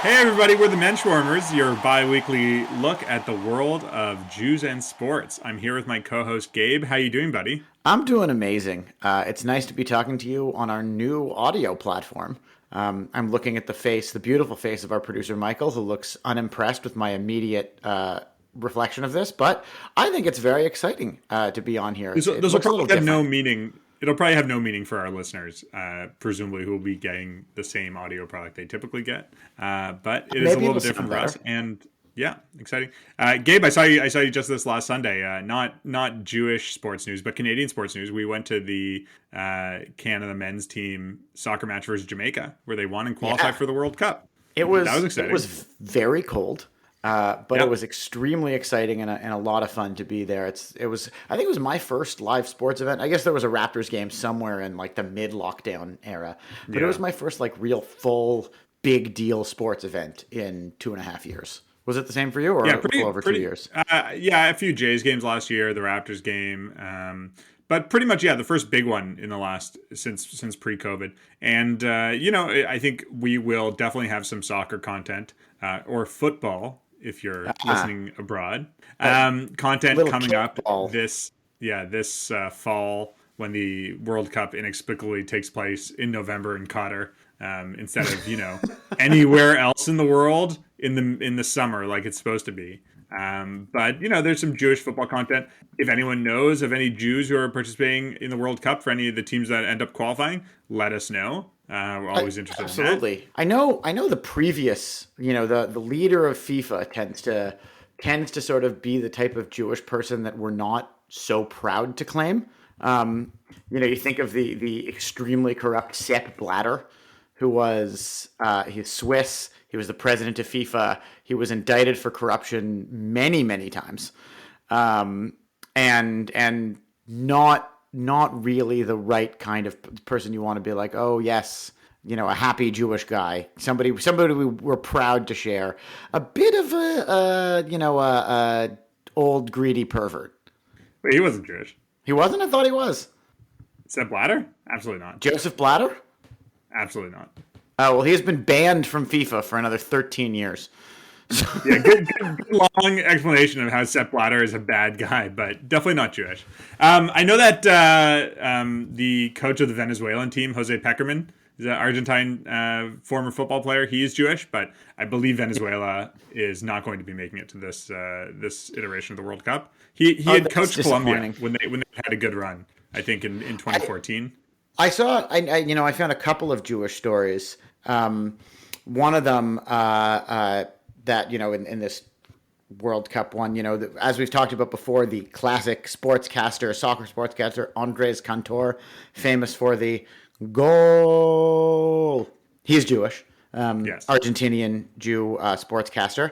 Hey everybody, we're the Menschwarmers, your bi-weekly look at the world of Jews and sports. I'm here with my co-host Gabe. How you doing, buddy? I'm doing amazing. It's nice to be talking to you on our new audio platform. I'm looking at the beautiful face of our producer Michael, who looks unimpressed with my immediate reflection of this. But I think it's very exciting to be on here. This will, It this will looks a probably little have no different. meaning. It'll probably have no meaning for our listeners, presumably who will be getting the same audio product they typically get. But it is a Maybe little it'll bit sound different for better. us, and yeah, exciting. Gabe, I saw you just this last Sunday. Not Jewish sports news, but Canadian sports news. We went to the Canada men's team soccer match versus Jamaica, where they won and qualified Yeah, for the World Cup. it That was was it exciting. was very cold, but it Yep. was extremely exciting and a lot of fun to be there. It was I think it was my first live sports event. I guess there was a Raptors game somewhere in like the mid lockdown era, but it was Yeah. my first like real full big deal sports event in 2.5 years. Was it the same for you, or Yeah, a little pretty, over two pretty. years? Yeah, a few Jays games last year, the Raptors game, but pretty much, yeah, the first big one in the last since pre-COVID. And I think we will definitely have some soccer content or football if you're Ah, listening abroad. a Content little coming up kickball. this fall when the World Cup inexplicably takes place in November in Qatar, instead of anywhere else in the world in the summer like it's supposed to be. But there's some Jewish football content. If anyone knows of any Jews who are participating in the World Cup for any of the teams that end up qualifying, let us know. We're always interested in that. Absolutely. I know the previous, the leader of FIFA tends to sort of be the type of Jewish person that we're not so proud to claim. You think of the extremely corrupt Sepp Blatter, who was he's Swiss. He was the president of FIFA. He was indicted for corruption many, many times, um, and not really the right kind of person you want to be like, oh yes, a happy Jewish guy, somebody we were proud to share. A bit of a old greedy pervert. Wait, he wasn't Jewish. He wasn't. I thought he was. Sepp Blatter? Absolutely not. Joseph Blatter. Absolutely not. Oh well, he has been banned from FIFA for another 13 years. Yeah, good long explanation of how Sepp Blatter is a bad guy, but definitely not Jewish. I know that the coach of the Venezuelan team, Jose Peckerman, is an Argentine former football player. He is Jewish, but I believe Venezuela is not going to be making it to this iteration of the World Cup. He Oh, had that's coached Colombia disappointing. when they had a good run, I think in I, 2014. I saw, I found a couple of Jewish stories. One of them that in this World Cup one, as we've talked about before, the classic soccer sportscaster Andres Cantor, famous for the goal. He's Jewish, Yes. Argentinian Jew sportscaster.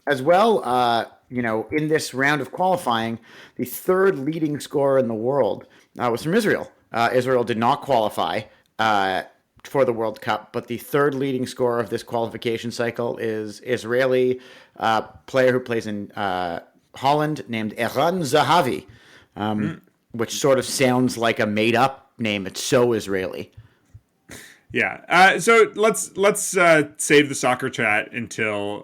As well, in this round of qualifying, the third leading scorer in the world was from Israel. Israel did not qualify for the World Cup, but the third leading scorer of this qualification cycle is Israeli player who plays in Holland named Eran Zahavi, which sort of sounds like a made-up name. It's so Israeli. Yeah. So let's save the soccer chat until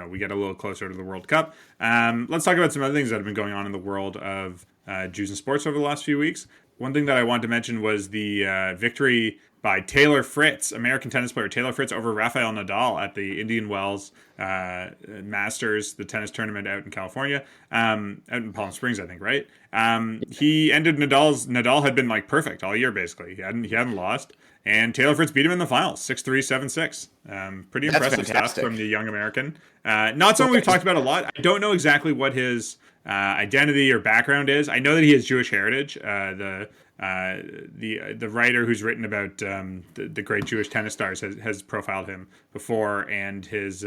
we get a little closer to the World Cup. Let's talk about some other things that have been going on in the world of Jews and sports over the last few weeks. One thing that I wanted to mention was the victory by Taylor Fritz, American tennis player Taylor Fritz, over Rafael Nadal at the Indian Wells Masters, the tennis tournament out in California, out in Palm Springs, I think, right? He ended Nadal had been like perfect all year basically. He hadn't lost, and Taylor Fritz beat him in the finals, 6-3, 7-6. Pretty That's impressive stuff from fantastic. the young American. Not something we've Right. talked about a lot. I don't know exactly what his identity or background is. I know that he has Jewish heritage. The writer who's written about the great Jewish tennis stars has profiled him before, and his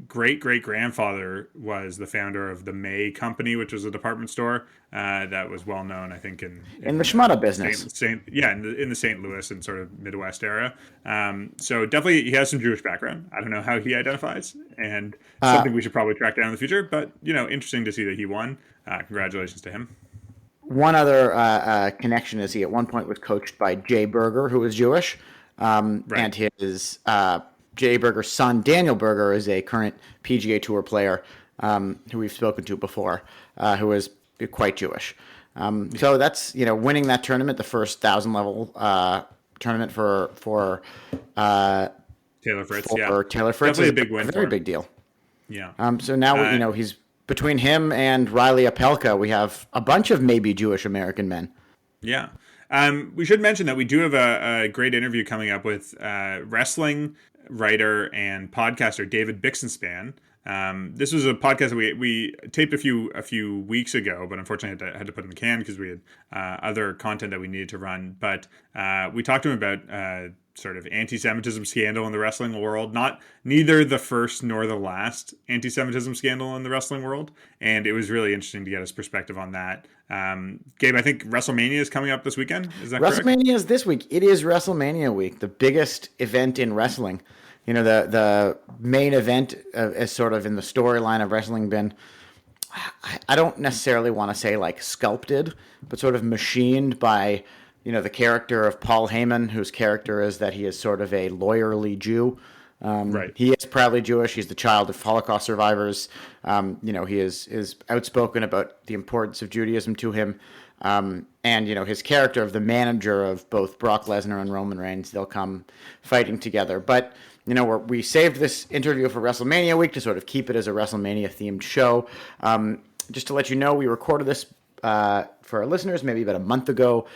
great great grandfather was the founder of the May Company, which was a department store that was well known, I think, in In the in Shmata business. Saint yeah in the St. Louis and sort of Midwest era. So definitely he has some Jewish background. I don't know how he identifies, and Uh, something we should probably track down in the future. But interesting to see that he won. Congratulations to him. One other connection is he at one point was coached by Jay Berger, who was Jewish. And his Jay Berger's son, Daniel Berger, is a current PGA Tour player who we've spoken to before, who is quite Jewish. So that's, winning that tournament, the first 1,000 level tournament for Taylor Fritz. Taylor Fritz, definitely is a big win. Very big deal. Yeah. So now he's between him and Riley Opelka. We have a bunch of maybe Jewish American men. Yeah. We should mention that we do have a great interview coming up with wrestling writer and podcaster David Bixenspan. This was a podcast that we taped a few weeks ago, but unfortunately had to put in the can because we had other content that we needed to run. But we talked to him about sort of anti-Semitism scandal in the wrestling world. Neither the first nor the last anti-Semitism scandal in the wrestling world. And it was really interesting to get his perspective on that. Gabe, I think WrestleMania is coming up this weekend. Is that correct? WrestleMania is this week. It is WrestleMania week, the biggest event in wrestling. The main event is sort of in the storyline of wrestling been, I don't necessarily want to say like sculpted, but sort of machined by, the character of Paul Heyman, whose character is that he is sort of a lawyerly Jew. Right. He is proudly Jewish. He's the child of Holocaust survivors. He is outspoken about the importance of Judaism to him. And, his character of the manager of both Brock Lesnar and Roman Reigns, they'll come fighting together. But, we saved this interview for WrestleMania week to sort of keep it as a WrestleMania-themed show. Just to let you know, we recorded this for our listeners maybe about a month ago,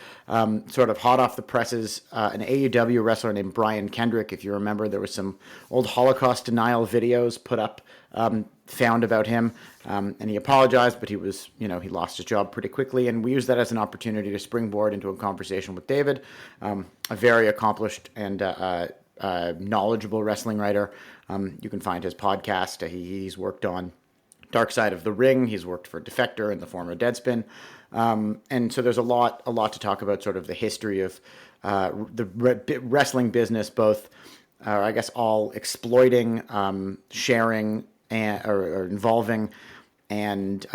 sort of hot off the presses. An AEW wrestler named Brian Kendrick, if you remember, there was some old Holocaust denial videos put up, found about him, and he apologized, but he was, he lost his job pretty quickly, and we used that as an opportunity to springboard into a conversation with David, a very accomplished and knowledgeable wrestling writer. You can find his podcast. He's worked on Dark Side of the Ring. He's worked for Defector and the former Deadspin. And so there's a lot to talk about, sort of the history of the wrestling business, both, I guess, all exploiting, sharing, or involving, and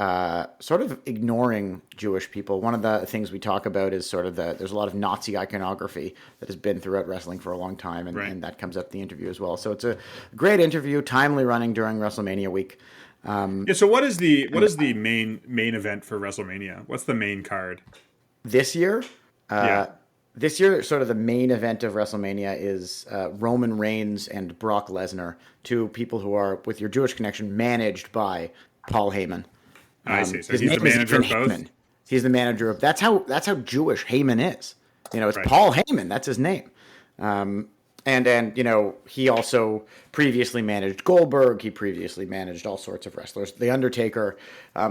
sort of ignoring Jewish people. One of the things we talk about is sort of there's a lot of Nazi iconography that has been throughout wrestling for a long time, and that comes up in the interview as well. So it's a great interview, timely running during WrestleMania week. So what is the main event for WrestleMania? What's the main card this year? This year, sort of the main event of WrestleMania is Roman Reigns and Brock Lesnar, two people who are, with your Jewish connection, managed by Paul Heyman. I see. So he's the manager of both. Heyman. He's the manager of. That's how Jewish Heyman is. It's right. Paul Heyman. That's his name. And he also previously managed Goldberg. He previously managed all sorts of wrestlers. The Undertaker.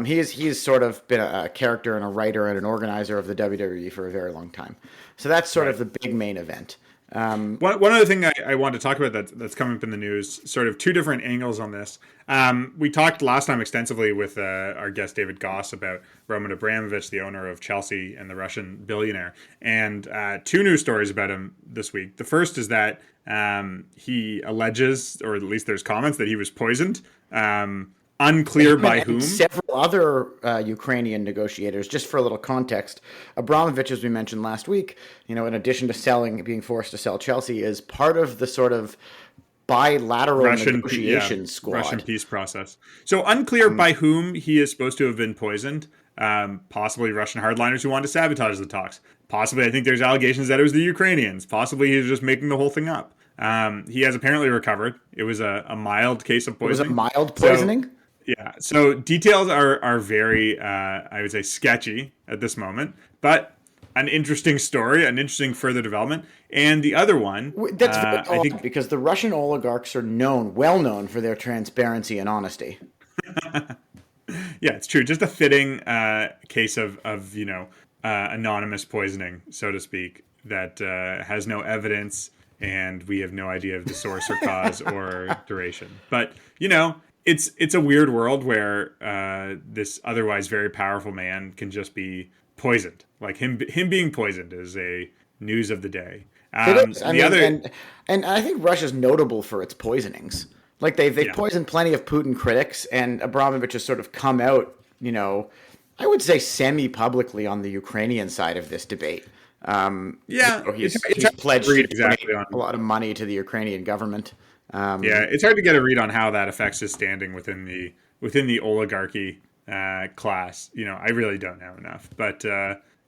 He's sort of been a character and a writer and an organizer of the WWE for a very long time. So that's sort of the big main event. One other thing I want to talk about that's coming up in the news, sort of two different angles on this. We talked last time extensively with our guest David Goss about Roman Abramovich, the owner of Chelsea and the Russian billionaire, and two news stories about him this week. The first is that he alleges, or at least there's comments, that he was poisoned. Unclear by whom. Several other Ukrainian negotiators. Just for a little context, Abramovich, as we mentioned last week, in addition to being forced to sell Chelsea, is part of the sort of bilateral negotiation squad. Russian peace process. So unclear by whom he is supposed to have been poisoned. Possibly Russian hardliners who wanted to sabotage the talks. Possibly, I think there's allegations that it was the Ukrainians. Possibly he was just making the whole thing up. He has apparently recovered. It was a mild case of poisoning. It was a mild poisoning? So details are very, I would say, sketchy at this moment, but an interesting story, an interesting further development. And the other one... That's very odd, because the Russian oligarchs are well known for their transparency and honesty. Yeah, it's true. Just a fitting case of anonymous poisoning, so to speak, that has no evidence, and we have no idea of the source or cause or duration. But, it's a weird world where this otherwise very powerful man can just be poisoned. Like him being poisoned is a news of the day. It is. And I think Russia's notable for its poisonings. Like they've poisoned plenty of Putin critics, and Abramovich has sort of come out, I would say semi-publicly on the Ukrainian side of this debate. Yeah, it's He's hard to pledged to read donate exactly on. a lot of money to the Ukrainian government. Yeah, it's hard to get a read on how that affects his standing within the oligarchy class. I really don't know enough, but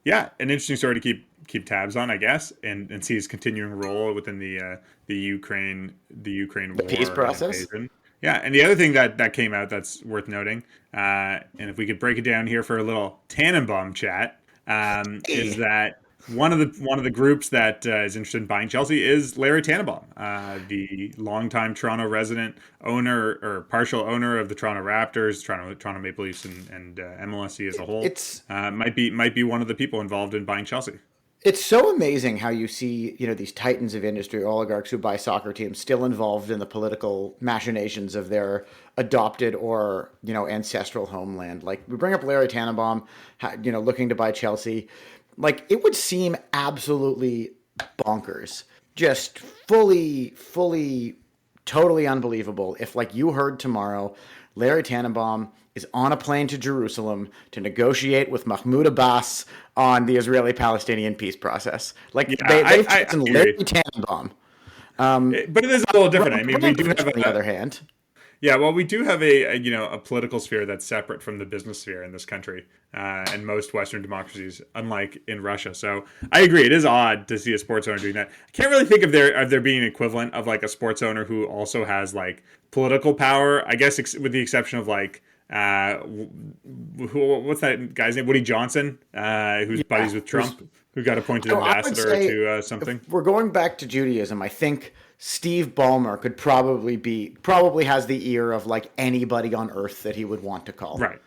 yeah, an interesting story to keep tabs on, I guess, and see his continuing role within the Ukraine The peace war and process. invasion. Yeah, and the other thing that came out that's worth noting, and if we could break it down here for a little Tannenbaum chat, is Hey, that one of the groups that is interested in buying Chelsea is Larry Tannenbaum, the longtime Toronto resident owner or partial owner of the Toronto Raptors, Toronto Maple Leafs, and MLSE as a whole. it's Might be one of the people involved in buying Chelsea. It's so amazing how you see, these titans of industry, oligarchs who buy soccer teams, still involved in the political machinations of their adopted or, ancestral homeland. Like we bring up Larry Tannenbaum, looking to buy Chelsea. Like it would seem absolutely bonkers, just fully totally unbelievable if like you heard tomorrow Larry Tannenbaum is on a plane to Jerusalem to negotiate with Mahmoud Abbas on the Israeli-Palestinian peace process. Like Yeah, they've I chosen hear Larry you. Tannenbaum. But it is a little different. I mean, we Ron do Burns, have on the other hand, yeah, well, we do have a political sphere that's separate from the business sphere in this country, and most Western democracies, unlike in Russia. So I agree, it is odd to see a sports owner doing that. I can't really think of there being an equivalent of like a sports owner who also has like political power. I guess with the exception of like what's that guy's name? Woody Johnson, who's buddies with Trump, who got appointed so I would ambassador say to something. if we're going back to Judaism, I think Steve Ballmer could probably has the ear of like anybody on earth that he would want to call. Right.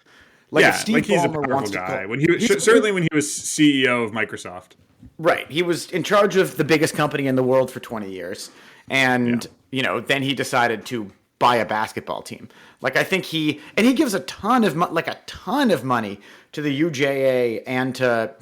Like if Yeah, like Steve he's a Ballmer powerful wants to guy. call, When he was certainly when he was CEO of Microsoft. right, he was in charge of the biggest company in the world for 20 years, Yeah. and then he decided to buy a basketball team. Like I think he gives a ton of a ton of money to the UJA and to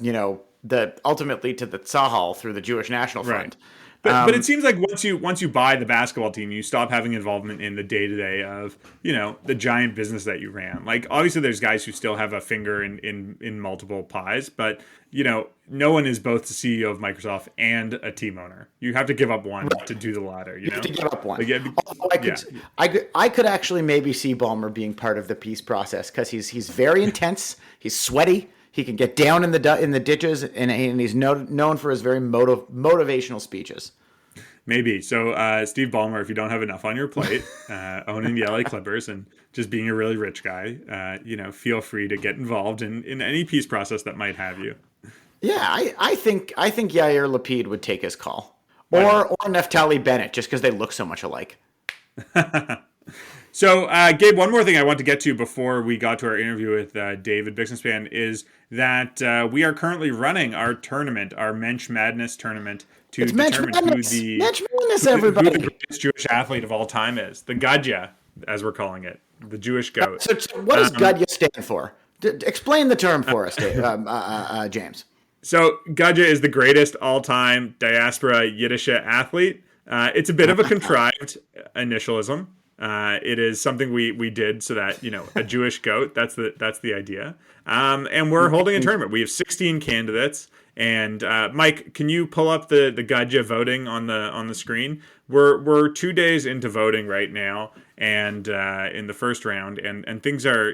the ultimately to the Tzahal through the Jewish National Right. Fund. But it seems like once you buy the basketball team, you stop having involvement in the day to day of the giant business that you ran. Like obviously, there's guys who still have a finger in multiple pies, but no one is both the CEO of Microsoft and a team owner. You have to give up one to do the latter. You have to give up one. Like, yeah, Although I could actually maybe see Ballmer being part of the peace process because he's very intense. He's sweaty. He can get down in the ditches, and he's known for his very motivational speeches. maybe. So Steve Ballmer, if you don't have enough on your plate, owning the LA Clippers and just being a really rich guy, feel free to get involved in any peace process that might have you. Yeah, I think Yair Lapid would take his call, Why not? or Naftali Bennett, just because they look so much alike. So, Gabe, one more thing I want to get to before we got to our interview with David Bixenspan is that we are currently running our tournament, our Mensch Madness tournament, to It's Mensch determine Madness. Mensch Madness, who everybody. the greatest Jewish athlete of all time is. The Gadya, as we're calling it, the Jewish goat. So what does Gadya stand for? Explain the term for us, Dave, James. So Gadya is the greatest all-time diaspora Yiddish athlete. It's a bit of a contrived initialism. It is something we did so that a Jewish goat. That's the idea. And we're holding a tournament. We have 16 candidates. And Mike, can you pull up the Gadya voting on the screen? We're 2 days into voting right now, and in the first round, and things are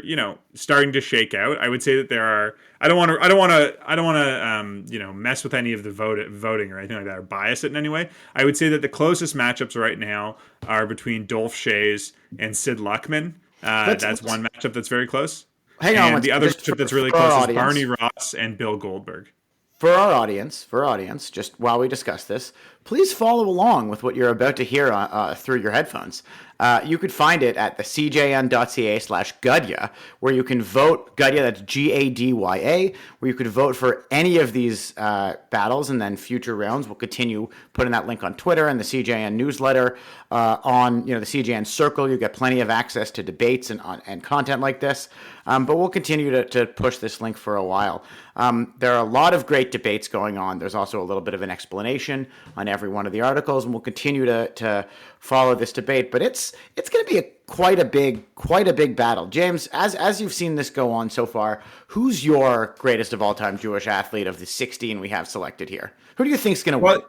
starting to shake out. I would say that there are. I don't want to mess with any of the voting or anything like that or bias it in any way. I would say that the closest matchups right now are between Dolph Schayes and Sid Luckman. That's one matchup that's very close. Hang on, And the other just matchup that's really for our close is audience. Barney Ross and Bill Goldberg. For our audience, just while we discuss this, please follow along with what you're about to hear through your headphones. You could find it at the cjn.ca/Gadya, where you can vote. Gadya, that's Gadya, where you could vote for any of these battles, and then future rounds. We'll continue putting that link on Twitter and the CJN newsletter. On the CJN Circle, you get plenty of access to debates and content like this. But we'll continue to push this link for a while. There are a lot of great debates going on. There's also a little bit of an explanation on every one of the articles, and we'll continue to follow this debate. But it's going to be quite a big battle. James, as you've seen this go on so far, who's your greatest of all time Jewish athlete of the 16 we have selected here? Who do you think is going to win?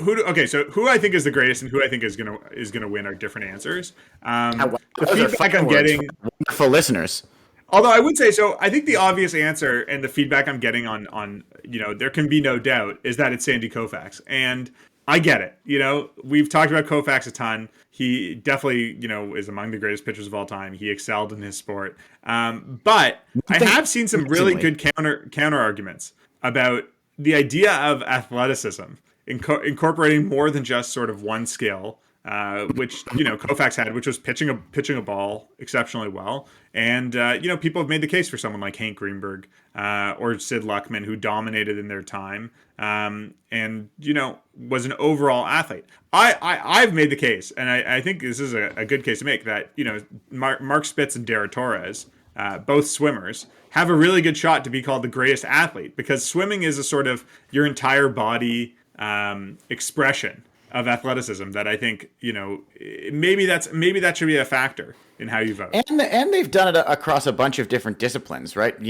Okay, so who I think is the greatest and who I think is gonna win are different answers. The Those are feedback fun I'm words getting, for wonderful listeners. although I would say so, I think the obvious answer and the feedback I'm getting on there can be no doubt is that it's Sandy Koufax, and I get it. We've talked about Koufax a ton. He definitely is among the greatest pitchers of all time. He excelled in his sport, but I have seen some really good counter arguments about the idea of athleticism incorporating more than just sort of one skill, which Koufax had, which was pitching a ball exceptionally well. And people have made the case for someone like Hank Greenberg or Sid Luckman, who dominated in their time, and was an overall athlete. I've made the case, and I think this is a good case to make, that Mark Spitz and Dara Torres, both swimmers, have a really good shot to be called the greatest athlete, because swimming is a sort of your entire body expression of athleticism that I think maybe that should be a factor in how you vote. And they've done it across a bunch of different disciplines, right?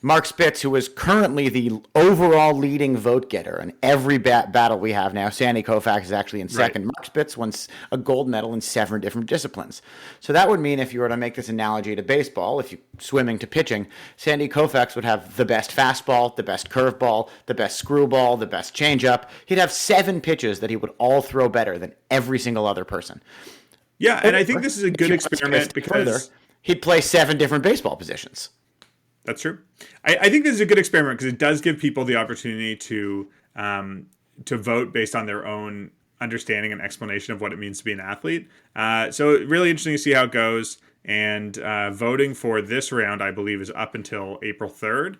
Mark Spitz, who is currently the overall leading vote getter in every battle we have now. Sandy Koufax is actually in second. Right. Mark Spitz won a gold medal in 7 different disciplines. So that would mean, if you were to make this analogy to baseball, if you swimming to pitching, Sandy Koufax would have the best fastball, the best curveball, the best screwball, the best changeup. He'd have 7 pitches that he would all throw better than every single other person. Yeah, and I think this is a good experiment because he'd play 7 different baseball positions. That's true. I think this is a good experiment because it does give people the opportunity to vote based on their own understanding and explanation of what it means to be an athlete. So really interesting to see how it goes. And voting for this round, I believe, is up until April 3rd.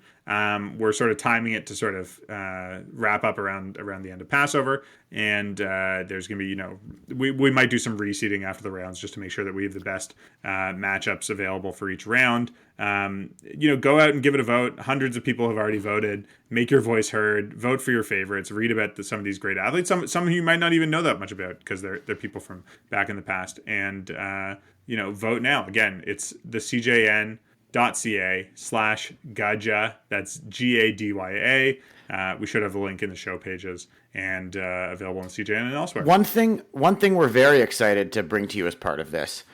We're sort of timing it to sort of wrap up around the end of Passover. And there's going to be, we might do some reseeding after the rounds just to make sure that we have the best matchups available for each round. Go out and give it a vote. Hundreds of people have already voted. Make your voice heard. Vote for your favorites. Read about some of these great athletes. Some of you might not even know that much about because they're people from back in the past. And vote now. Again, it's the cjn.ca/Gadya. That's GADYA. We should have a link in the show pages and available on CJN and elsewhere. One thing we're very excited to bring to you as part of this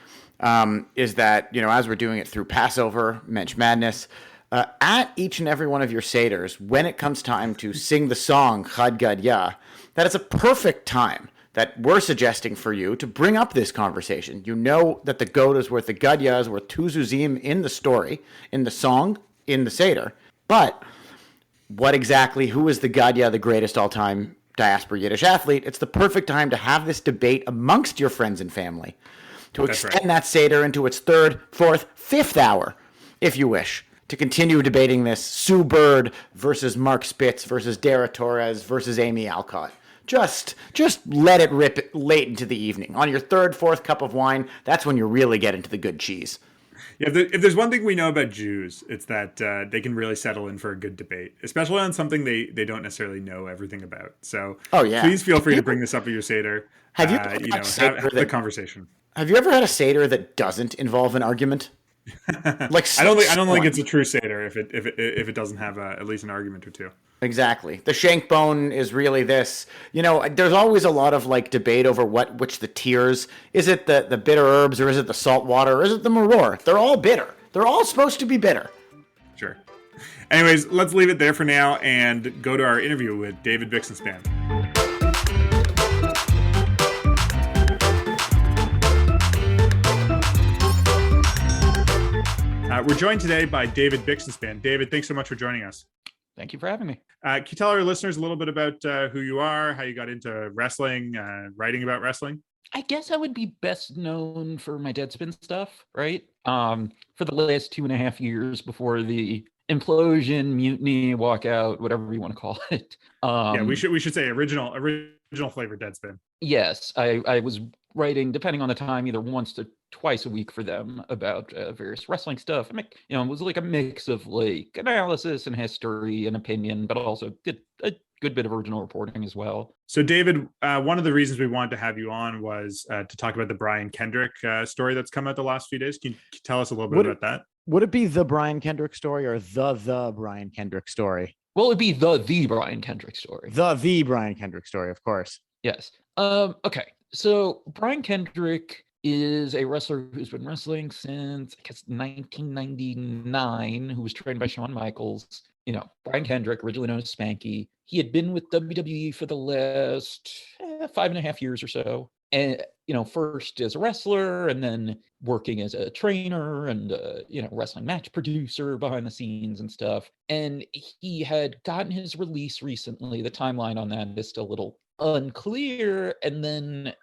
is that, as we're doing it through Passover, Mensch Madness, at each and every one of your seders, when it comes time to sing the song Chad Gadya, that is a perfect time that we're suggesting for you to bring up this conversation. You know that the goat is worth the Gadya is worth 2 zuzim in the story, in the song, in the Seder. But who is the Gadya, the greatest all-time diaspora Yiddish athlete? It's the perfect time to have this debate amongst your friends and family, to extend that Seder into its 3rd, 4th, 5th hour, if you wish, to continue debating this Sue Bird versus Mark Spitz versus Dara Torres versus Amy Alcott. Just let it rip late into the evening. On your 3rd, 4th cup of wine, that's when you really get into the good cheese. Yeah, if there's one thing we know about Jews, it's that they can really settle in for a good debate, especially on something they don't necessarily know everything about. So please feel free to bring this up at your Seder. Have you have the conversation. Have you ever had a Seder that doesn't involve an argument? I don't think it's a true Seder if it doesn't have at least an argument or two. Exactly. The shank bone is really this. There's always a lot of debate over which the tiers. Is it the bitter herbs, or is it the salt water, or is it the maror? They're all bitter. They're all supposed to be bitter. Sure. Anyways, let's leave it there for now and go to our interview with David Bixenspan. We're joined today by David Bixenspan. David, thanks so much for joining us. Thank you for having me. Can you tell our listeners a little bit about who you are, how you got into wrestling, writing about wrestling? I guess I would be best known for my Deadspin stuff, right? For the last 2.5 years before the implosion, mutiny, walkout, whatever you want to call it. We should say original flavor Deadspin. Yes, I was writing, depending on the time, either once to twice a week for them about various wrestling stuff. It was like a mix of analysis and history and opinion, but also did a good bit of original reporting as well. So, David, one of the reasons we wanted to have you on was to talk about the Brian Kendrick story that's come out the last few days. Can you tell us a little bit about that? Would it be the Brian Kendrick story or the Brian Kendrick story? Well, it'd be the Brian Kendrick story. The Brian Kendrick story, of course. Yes. Okay. So Brian Kendrick is a wrestler who's been wrestling since, I guess, 1999, who was trained by Shawn Michaels. Brian Kendrick, originally known as Spanky. He had been with WWE for the last 5.5 years or so. And, first as a wrestler and then working as a trainer and, wrestling match producer behind the scenes and stuff. And he had gotten his release recently. The timeline on that is still a little unclear. And then,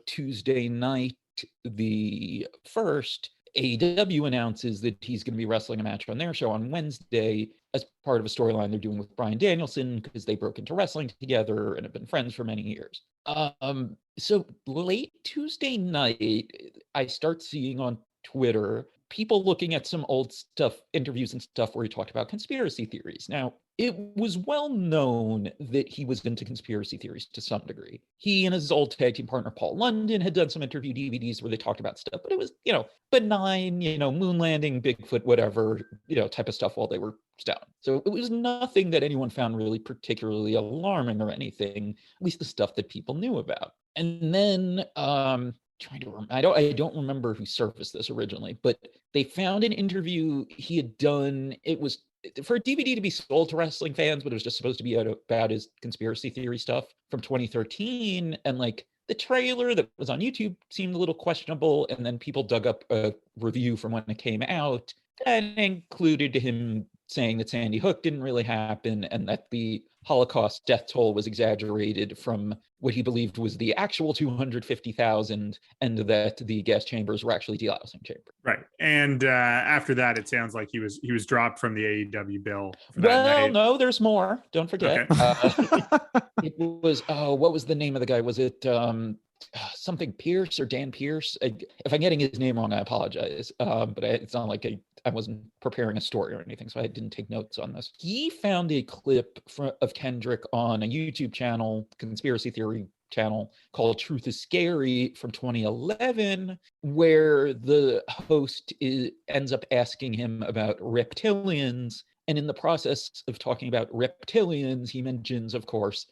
Tuesday night, the 1st, AEW announces that he's going to be wrestling a match on their show on Wednesday as part of a storyline they're doing with Bryan Danielson because they broke into wrestling together and have been friends for many years. So late Tuesday night, I start seeing on Twitter people looking at some old stuff, interviews and stuff where he talked about conspiracy theories. Now, it was well known that he was into conspiracy theories to some degree. He and his old tag team partner, Paul London, had done some interview DVDs where they talked about stuff, but it was, benign, moon landing, Bigfoot, whatever, type of stuff while they were stoned. So it was nothing that anyone found really particularly alarming or anything, at least the stuff that people knew about. And then, I don't remember who surfaced this originally, but they found an interview he had done. It was for a DVD to be sold to wrestling fans, but it was just supposed to be about his conspiracy theory stuff from 2013. And the trailer that was on YouTube seemed a little questionable. And then people dug up a review from when it came out and included him saying that Sandy Hook didn't really happen and that the Holocaust death toll was exaggerated from what he believed was the actual 250,000 and that the gas chambers were actually delousing chambers. Right. And after that, it sounds like he was dropped from the AEW bill. Well, no, there's more. Don't forget. Okay. It was, what was the name of the guy? Was it something Pierce or Dan Pierce? If I'm getting his name wrong, I apologize. But it's not like I wasn't preparing a story or anything, so I didn't take notes on this. He found a clip of Kendrick on a YouTube channel, conspiracy theory channel called Truth is Scary from 2011, where the host ends up asking him about reptilians. And in the process of talking about reptilians, he mentions, of course,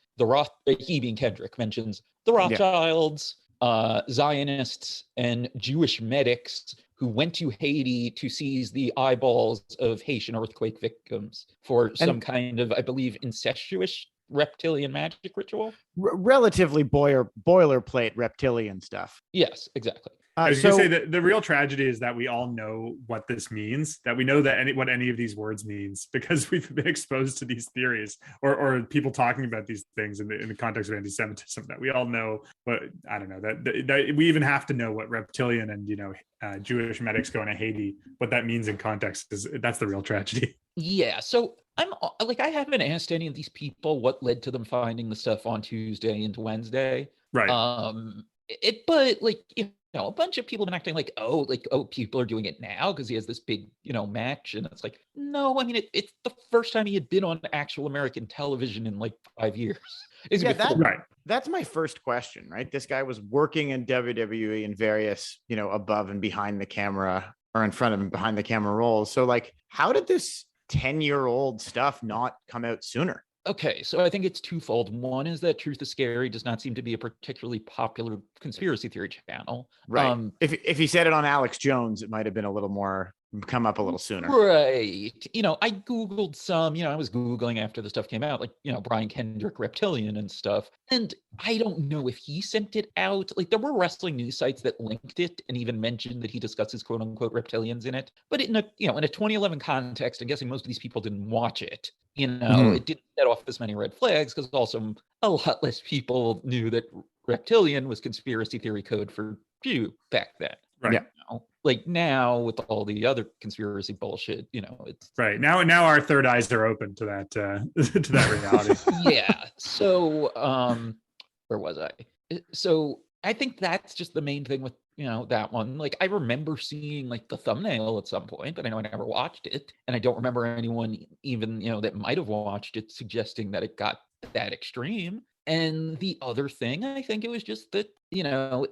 he being Kendrick, mentions the Rothschilds, Zionists, and Jewish medics who went to Haiti to seize the eyeballs of Haitian earthquake victims for some kind of, I believe, incestuous reptilian magic ritual. Relatively boilerplate reptilian stuff. Yes, exactly. I was going to say that the real tragedy is that we all know what this means, that we know that what any of these words means because we've been exposed to these theories or people talking about these things in the context of anti-Semitism, that we all know. But I don't know that we even have to know what reptilian and Jewish medics going to Haiti, what that means in context, is that's the real tragedy. Yeah. So I haven't asked any of these people what led to them finding the stuff on Tuesday into Wednesday. Right. But a bunch of people have been acting like, people are doing it now because he has this big, match. And it's like, no, I mean, it's the first time he had been on actual American television in 5 years. That's my first question, right? This guy was working in WWE in various, above and behind the camera or in front of and behind the camera roles. So how did this 10-year-old stuff not come out sooner? Okay, so I think it's twofold. One is that Truth is Scary does not seem to be a particularly popular conspiracy theory channel. Right. If he said it on Alex Jones, it might have been a little more come up a little sooner. Right. I Googled some, I was Googling after the stuff came out, Brian Kendrick Reptilian and stuff. And I don't know if he sent it out. There were wrestling news sites that linked it and even mentioned that he discusses quote unquote reptilians in it. But in a 2011 context, I'm guessing most of these people didn't watch it. It didn't set off as many red flags because also a lot less people knew that reptilian was conspiracy theory code for Jew back then. Right. Yeah. Now with all the other conspiracy bullshit, it's right. Now our third eyes are open to that to that reality. Yeah. So where was I? So I think that's just the main thing with that one. I remember seeing the thumbnail at some point, but I know I never watched it, and I don't remember anyone even that might have watched it suggesting that it got that extreme. And the other thing, I think it was just that,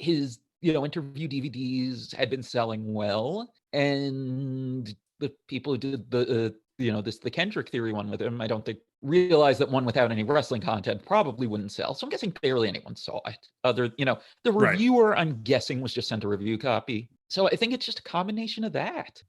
his, interview DVDs had been selling well, and the people who did the Kendrick Theory one with him, I don't think realized that one without any wrestling content probably wouldn't sell. So I'm guessing barely anyone saw it. The reviewer, I'm guessing, was just sent a review copy. So I think it's just a combination of that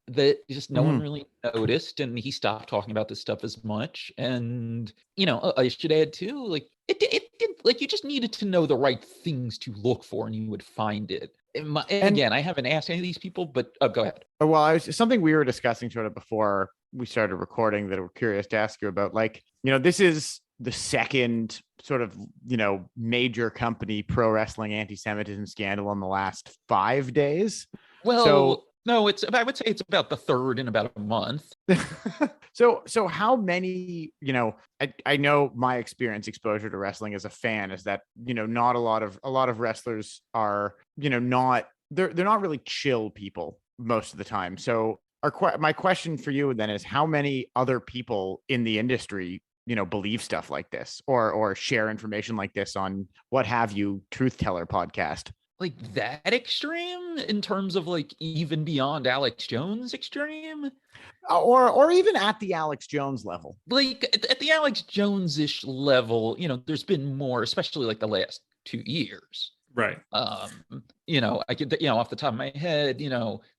just no one really noticed, and he stopped talking about this stuff as much. And I should add too, like it did, like you just needed to know the right things to look for, and you would find it. And again, I haven't asked any of these people, but go ahead. Well, something we were discussing sort of before we started recording that we're curious to ask you about. Like, this is the second sort of, major company pro wrestling anti-Semitism scandal in the last 5 days. Well, no, I would say it's about the third in about a month. So how many, I know my exposure to wrestling as a fan is that, not a lot of wrestlers are, they're not really chill people most of the time. So my question for you then is, how many other people in the industry, believe stuff like this or share information like this on what have you, Truth Teller podcast? Like that extreme in terms of like even beyond Alex Jones extreme? Or even at the Alex Jones level. Like at the Alex Jones-ish level, there's been more, especially like the last 2 years. Right. I could, off the top of my head,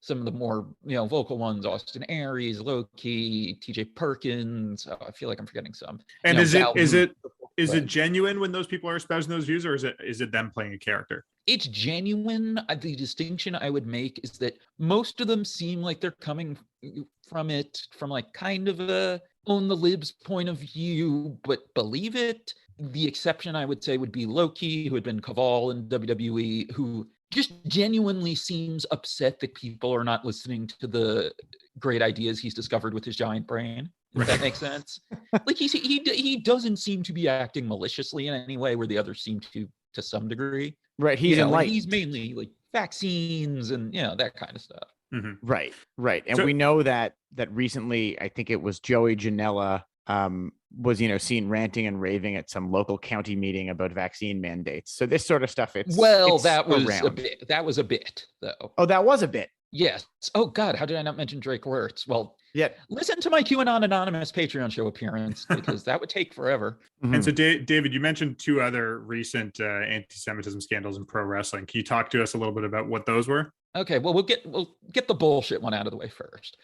some of the more, vocal ones, Austin Aries, Loki, TJ Perkins. I feel like I'm forgetting some. And is it genuine when those people are espousing those views, or is it them playing a character? It's genuine. The distinction I would make is that most of them seem like they're coming from like kind of a own the libs point of view, but believe it. The exception I would say would be Loki, who had been Caval in WWE, who just genuinely seems upset that people are not listening to the great ideas he's discovered with his giant brain. If that makes sense. Like he doesn't seem to be acting maliciously in any way, where the others seem to some degree. Right. He's enlightened. He's mainly like vaccines and that kind of stuff. Mm-hmm. Right. And we know that recently, I think it was Joey Janela was seen ranting and raving at some local county meeting about vaccine mandates. So this sort of stuff, that was a bit though. Oh, that was a bit. Yes. Oh God, how did I not mention Drake Wirtz? Well, yeah. Listen to my QAnon Anonymous Patreon show appearance, because that would take forever. Mm-hmm. And so, David, you mentioned 2 other recent anti-Semitism scandals in pro wrestling. Can you talk to us a little bit about what those were? Okay, well, we'll get the bullshit one out of the way first.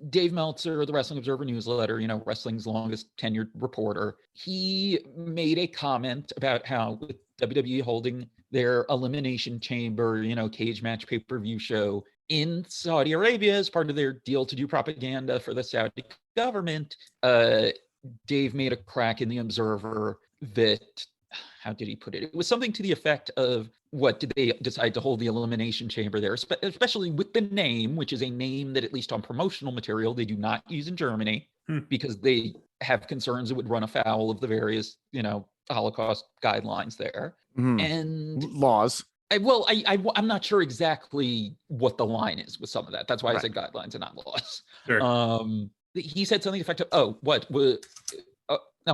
Dave Meltzer, the Wrestling Observer newsletter, wrestling's longest tenured reporter, he made a comment about how with WWE holding their Elimination Chamber, cage match pay-per-view show in Saudi Arabia as part of their deal to do propaganda for the Saudi government, Dave made a crack in the Observer that, how did he put it? It was something to the effect of, what did they decide to hold the Elimination Chamber there, especially with the name, which is a name that, at least on promotional material, they do not use in Germany because they have concerns it would run afoul of the various, Holocaust guidelines there and laws. I'm not sure exactly what the line is with some of that. That's why I said guidelines and not laws. Sure. He said something effective. No,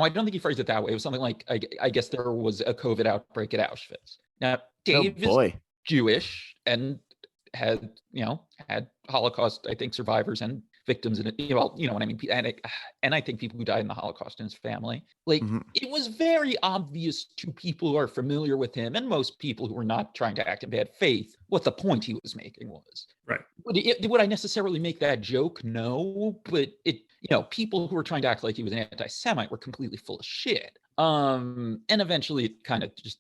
I don't think he phrased it that way. It was something like, I guess there was a COVID outbreak at Auschwitz. Now, Dave is Jewish and had Holocaust, I think, survivors and victims in it. You know what I mean? And I think people who died in the Holocaust in his family. Like, it was very obvious to people who are familiar with him, and most people who were not trying to act in bad faith, what the point he was making was. Right. Would I necessarily make that joke? No, but people who were trying to act like he was an anti-Semite were completely full of shit. And eventually it kind of just,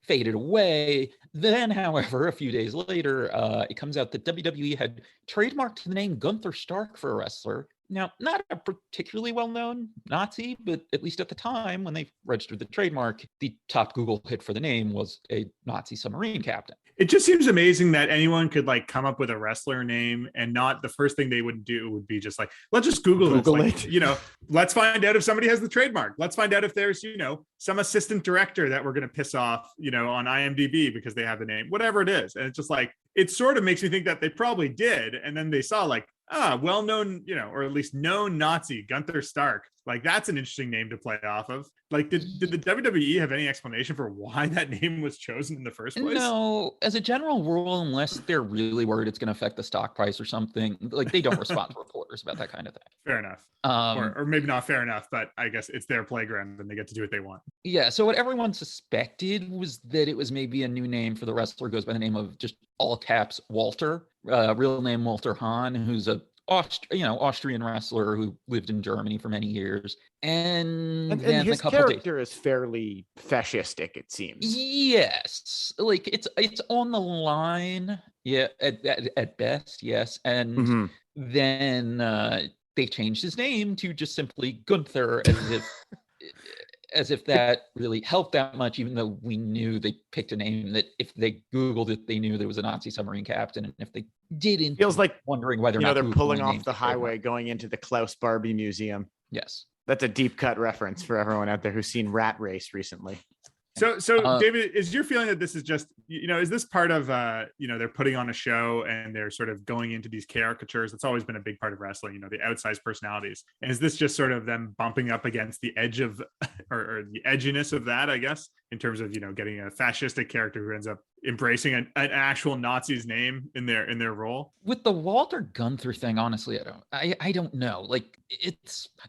faded away. Then, however, a few days later, it comes out that WWE had trademarked the name Gunther Stark for a wrestler. Now, not a particularly well-known Nazi, but at least at the time when they registered the trademark, the top Google hit for the name was a Nazi submarine captain. It just seems amazing that anyone could come up with a wrestler name, and not the first thing they would do would be just let's just Google it. Let's find out if somebody has the trademark. Let's find out if there's, some assistant director that we're going to piss off, on IMDb because they have the name, whatever it is. And it's just it sort of makes me think that they probably did. And then they saw well-known, or at least known Nazi, Gunther Stark. Like, that's an interesting name to play off of. Like, did the WWE have any explanation for why that name was chosen in the first place? No, as a general rule, unless they're really worried it's going to affect the stock price or something, like they don't respond to reporters about that kind of thing. Fair enough. Um, Or maybe not fair enough, but I guess it's their playground and they get to do what they want. yeah, so what everyone suspected was that it was maybe a new name for the wrestler, goes by the name of just all caps Walter, real name Walter Hahn, who's a Austrian wrestler who lived in Germany for many years. And then his a couple days. character is fairly fascistic, it seems. Yes, like it's on the line, yeah, at best, yes. And then they changed his name to just simply Gunther, as if that really helped that much, even though we knew they picked a name that if they Googled it, they knew there was a Nazi submarine captain. And if they didn't, Feels like wondering whether or not they're Googling pulling names off the they trademarked. highway going into the Klaus Barbie Museum. Yes. That's a deep cut reference for everyone out there who's seen Rat Race recently. So David, is your feeling that this is just, is this part of, they're putting on a show and they're sort of going into these caricatures? That's always been a big part of wrestling, the outsized personalities. And is this just sort of them bumping up against the edge of, or the edginess of that, I guess, in terms of, getting a fascistic character who ends up embracing an actual Nazi's name in their role? With the Walter Gunther thing, honestly, I don't know. Like,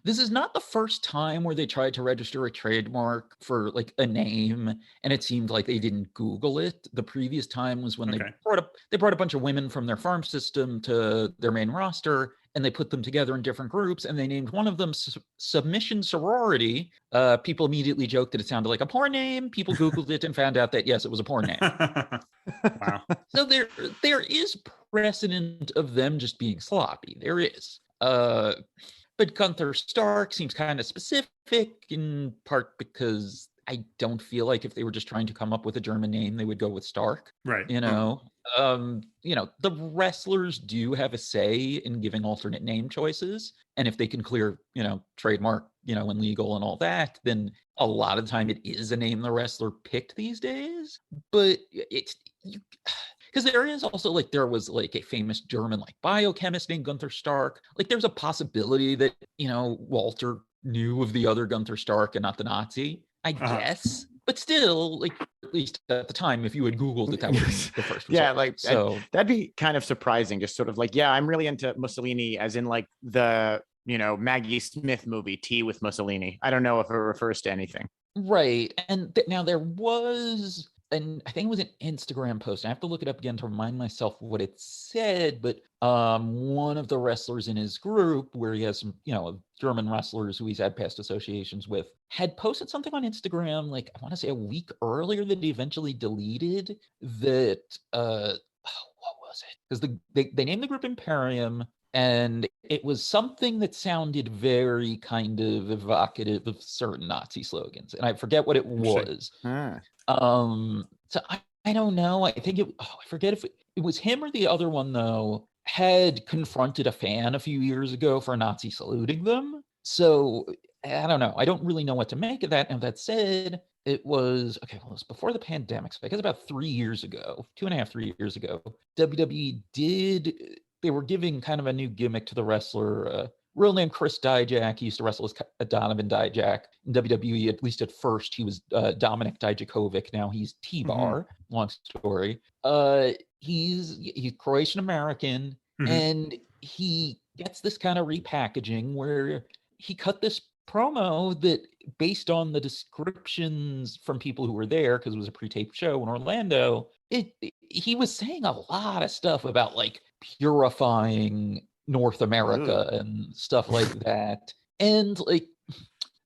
this is not the first time where they tried to register a trademark for like a name and it seemed like they didn't Google it. The previous time was when they brought a bunch of women from their farm system to their main roster, and they put them together in different groups, and they named one of them Submission Sorority. People immediately joked that it sounded like a porn name. People Googled it and found out that, yes, it was a porn name. Wow. So there is precedent of them just being sloppy. There is. But Gunther Stark seems kind of specific, in part because I don't feel like if they were just trying to come up with a German name, they would go with Stark. Right. The wrestlers do have a say in giving alternate name choices. And if they can clear, trademark, and legal and all that, then a lot of the time it is a name the wrestler picked these days. But because there is also there was a famous German biochemist named Gunther Stark. There's a possibility that, Walter knew of the other Gunther Stark and not the Nazi, I guess. But still, at least at the time, if you had Googled it, that would be the first result. So that'd be kind of surprising. Just sort of I'm really into Mussolini, as in the, Maggie Smith movie, Tea with Mussolini. I don't know if it refers to anything. Right. And now there was, and I think it was an Instagram post. I have to look it up again to remind myself what it said, but one of the wrestlers in his group, where he has some, German wrestlers who he's had past associations with, had posted something on Instagram, I want to say a week earlier, that he eventually deleted, that, what was it? Because they named the group Imperium, and it was something that sounded very kind of evocative of certain Nazi slogans, and I forget what it was. So I don't know. I think I forget if it was him or the other one, though, had confronted a fan a few years ago for Nazi saluting them. So I don't know. I don't really know what to make of that. And that said, it was before the pandemic. So I guess about 3 years ago, 2.5, 3 years ago, WWE they were giving kind of a new gimmick to the wrestler, real name Chris Dijak. He used to wrestle as Donovan Dijak in WWE. At least at first, he was Dominic Dijakovic. Now he's T-Bar. Long story. He's Croatian American, and he gets this kind of repackaging where he cut this promo that, based on the descriptions from people who were there, because it was a pre-taped show in Orlando, he was saying a lot of stuff about purifying North America and stuff like that. And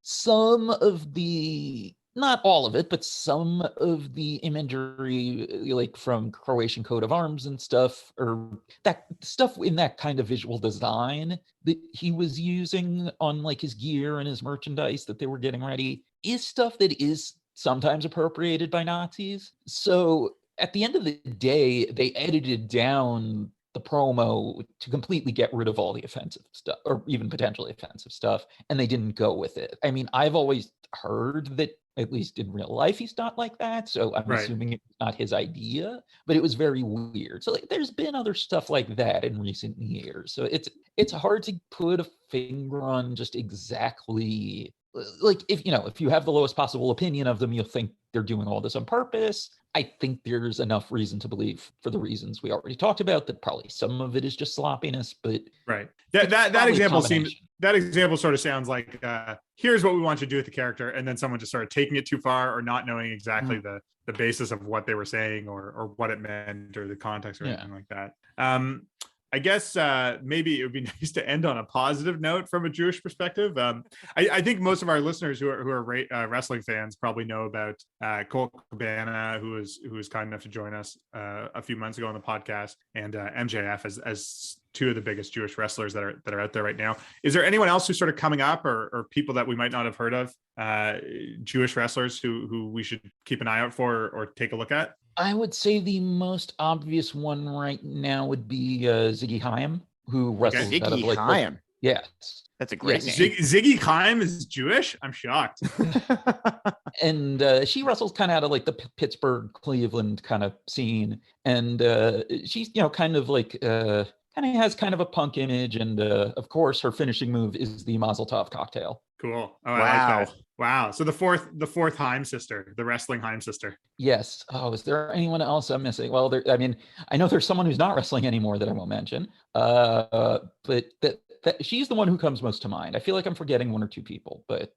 some of the, not all of it, but some of the imagery, from Croatian coat of arms and stuff, or that stuff in that kind of visual design that he was using on his gear and his merchandise that they were getting ready, is stuff that is sometimes appropriated by Nazis. So at the end of the day, they edited down the promo to completely get rid of all the offensive stuff, or even potentially offensive stuff, and they didn't go with it. I mean, I've always heard that At least in real life, he's not like that. So I'm Right. assuming it's not his idea, but it was very weird. So like, there's been other stuff like that in recent years. So it's hard to put a finger on just exactly like if you have the lowest possible opinion of them, you'll think they're doing all this on purpose. I think there's enough reason to believe, for the reasons we already talked about, that probably some of it is just sloppiness, but Right. it's That probably a example seems combination. that example sort of sounds like here's what we want you to do with the character, and then someone just started taking it too far or not knowing exactly the basis of what they were saying or what it meant or the context or Yeah. anything like that. I guess maybe it would be nice to end on a positive note from a Jewish perspective. I think most of our listeners who are wrestling fans probably know about Colt Cabana, who was kind enough to join us a few months ago on the podcast, and MJF as two of the biggest Jewish wrestlers that are out there right now. Is there anyone else who's sort of coming up, or people that we might not have heard of, Jewish wrestlers who we should keep an eye out for or take a look at? I would say the most obvious one right now would be Ziggy Haim, who wrestles out of Ziggy Haim. Yes. That's a great Yes. name. Ziggy Haim is Jewish? I'm shocked. And she wrestles kind of out of like the Pittsburgh, Cleveland kind of scene. And she's, kind of like, kind of has kind of a punk image. And of course, her finishing move is the Mazel Tov cocktail. Cool. Oh, Wow. I like that. Wow. So the fourth Haim sister, the wrestling Haim sister. Yes. Oh, is there anyone else I'm missing? Well, I know there's someone who's not wrestling anymore that I won't mention. But she's the one who comes most to mind. I feel like I'm forgetting one or two people, but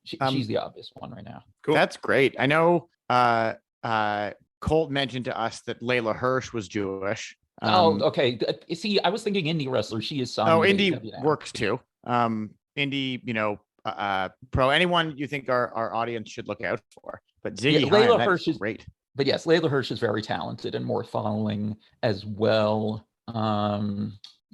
she's the obvious one right now. Cool. That's great. I know Colt mentioned to us that Layla Hirsch was Jewish. Okay. See, I was thinking indie wrestler. She is signed. Indie works too. Indie, pro. Anyone you think our audience should look out for. But Ziggy Haim, that's great. But yes, Layla Hirsch is very talented and worth following as well.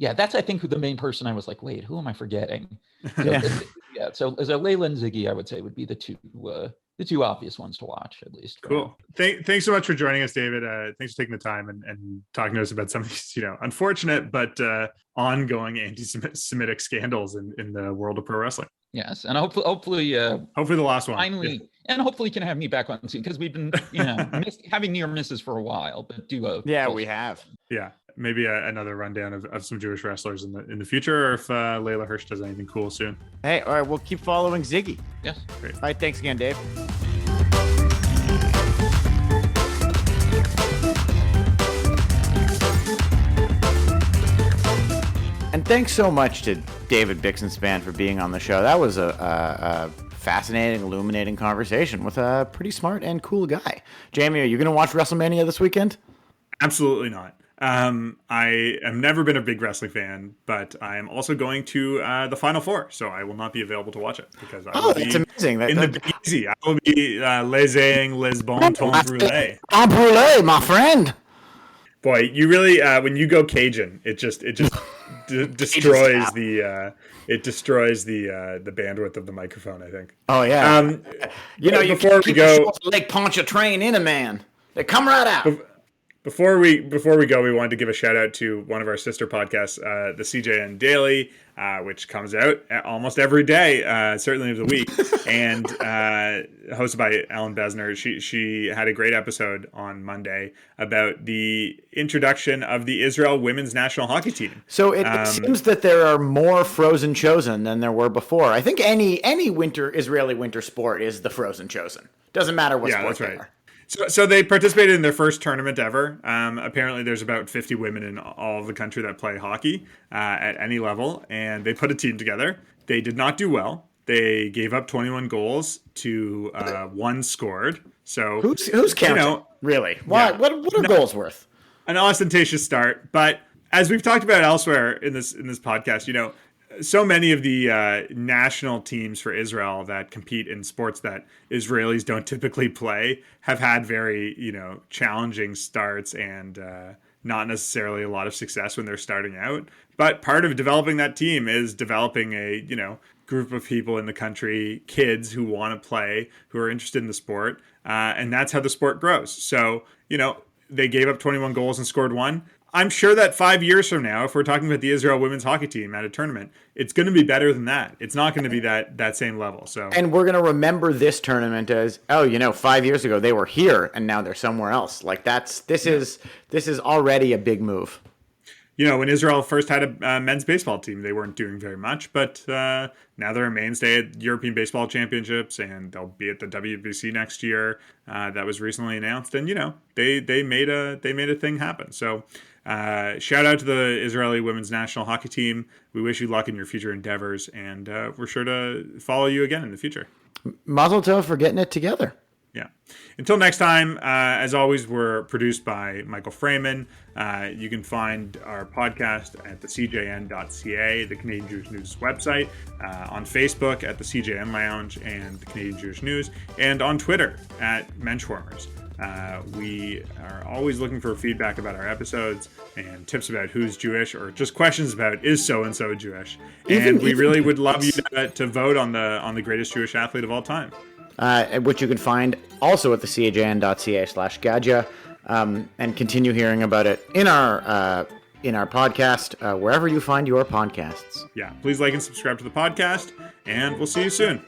Yeah, that's I think who the main person I was like, wait, who am I forgetting? So Layla and Ziggy, I would say, would be the two obvious ones to watch, at least. Cool. Thanks so much for joining us, David. Thanks for taking the time and talking to us about some of these, unfortunate but ongoing anti-Semitic scandals in the world of pro wrestling. Yes, and hopefully the last one. Finally, and hopefully you can have me back on soon, because we've been having near misses for a while, but we have. Yeah, maybe another rundown of some Jewish wrestlers in the future, or if Layla Hirsch does anything cool soon. Hey, all right, we'll keep following Ziggy. Yes. Great. All right, thanks again, Dave. And thanks so much to David Bixenspan for being on the show. That was a fascinating, illuminating conversation with a pretty smart and cool guy. Jamie, are you going to watch WrestleMania this weekend? Absolutely not. I have never been a big wrestling fan, but I am also going to the Final Four, so I will not be available to watch it because I will that's amazing. in the easy. I will be les bon temps brûlés. Bon brûlé, my friend. Boy, you really when you go Cajun, it just destroys the bandwidth of the microphone, I think. Oh yeah. Before we go, Lake Pontchartrain in a man. They come right out. Before we go, we wanted to give a shout out to one of our sister podcasts, the CJN Daily, which comes out almost every day, certainly of the week, and hosted by Ellen Besner. She had a great episode on Monday about the introduction of the Israel women's national hockey team. So it seems that there are more Frozen Chosen than there were before. I think any Israeli winter sport is the Frozen Chosen. Doesn't matter what sport they are. So they participated in their first tournament ever. Apparently, there's about 50 women in all of the country that play hockey at any level, and they put a team together. They did not do well. They gave up 21 goals to 1 scored. So who's counting? Really? What are goals worth? An ostentatious start, but as we've talked about elsewhere in this podcast, so many of the national teams for Israel that compete in sports that Israelis don't typically play have had very, challenging starts and not necessarily a lot of success when they're starting out. But part of developing that team is developing a, group of people in the country, kids who want to play, who are interested in the sport. And that's how the sport grows. So, they gave up 21 goals and scored 1. I'm sure that 5 years from now, if we're talking about the Israel women's hockey team at a tournament, it's going to be better than that. It's not going to be that same level. So, and we're going to remember this tournament as, 5 years ago they were here and now they're somewhere else. Like this is already a big move. When Israel first had a men's baseball team, they weren't doing very much, but now they're a mainstay at European Baseball Championships, and they'll be at the WBC next year. That was recently announced, and they made a thing happen. So shout out to the Israeli women's national hockey team. We wish you luck in your future endeavors, and we're sure to follow you again in the future. Mazel tov for getting it together. Yeah. Until next time, as always, we're produced by Michael Freeman. You can find our podcast at the CJN.ca, the Canadian Jewish News website, on Facebook at the CJN Lounge and the Canadian Jewish News, and on Twitter at Menschwarmers. We are always looking for feedback about our episodes and tips about who's Jewish, or just questions about is so-and-so Jewish. And we really would love you to vote on the greatest Jewish athlete of all time. Which you can find also at the CJN.ca/Gadja, and continue hearing about it in our podcast, wherever you find your podcasts. Yeah, please like and subscribe to the podcast, and we'll see you soon.